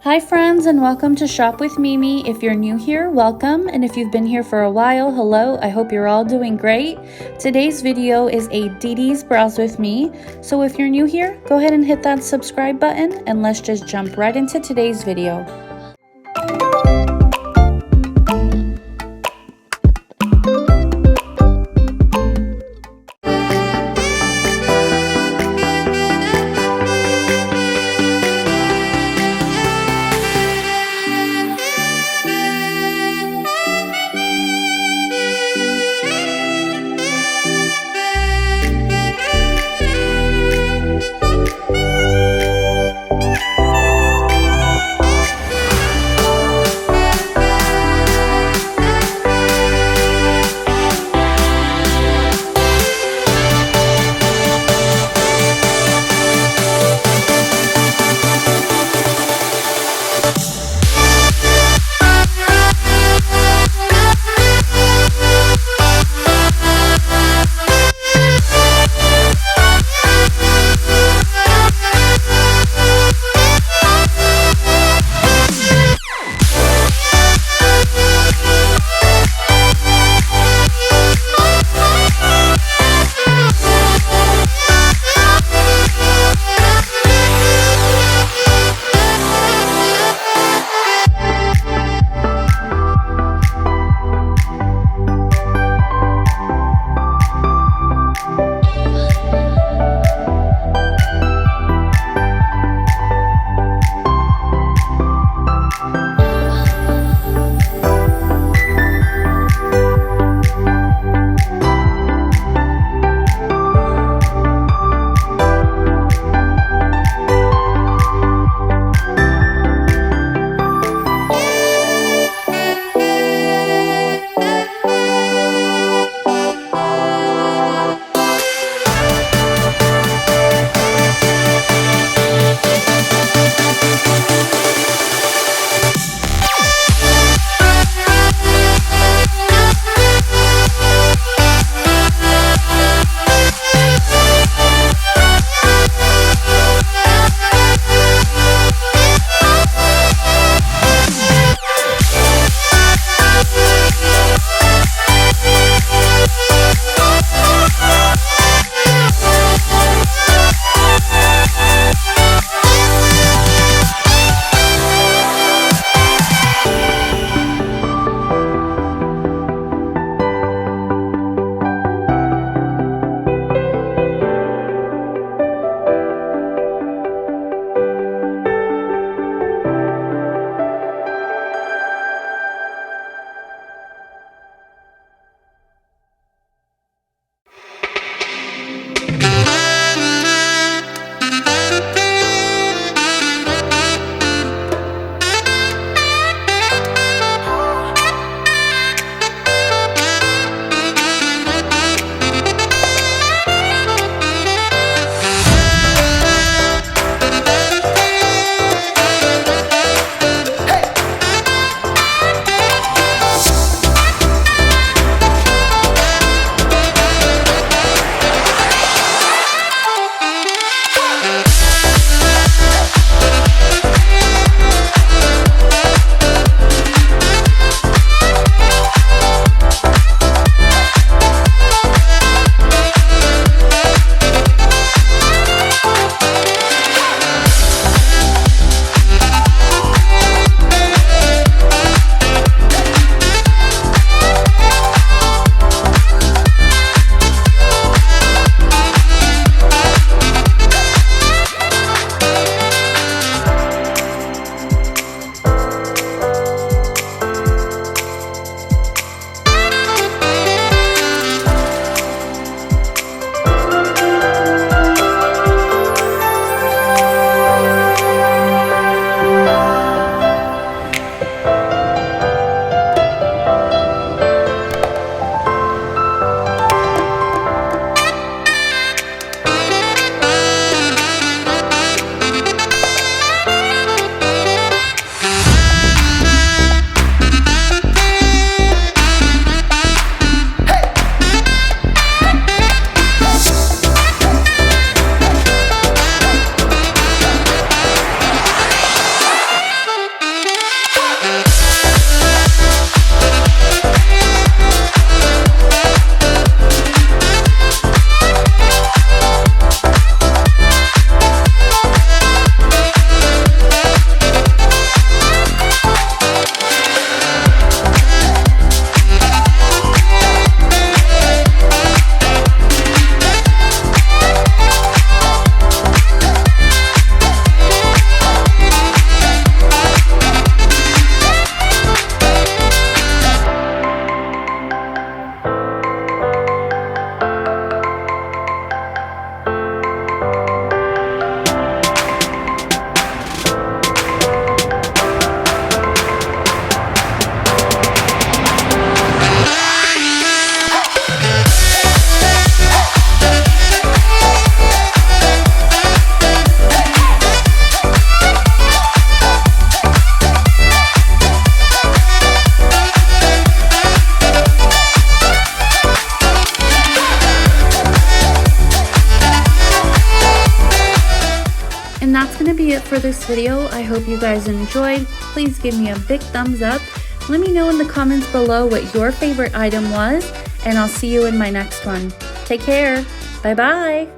Hi friends, and welcome to Shop with Mimi. If you're new here, welcome, and if you've been here for a while, hello. I hope you're all doing great. Today's video is a Didi's Browse With Me, so if you're new here, go ahead and hit that subscribe button, and let's just jump right into today's video. it for this video. I hope you guys enjoyed. Please give me a big thumbs up. Let me know in the comments below what your favorite item was, and I'll see you in my next one. Take care. Bye-bye.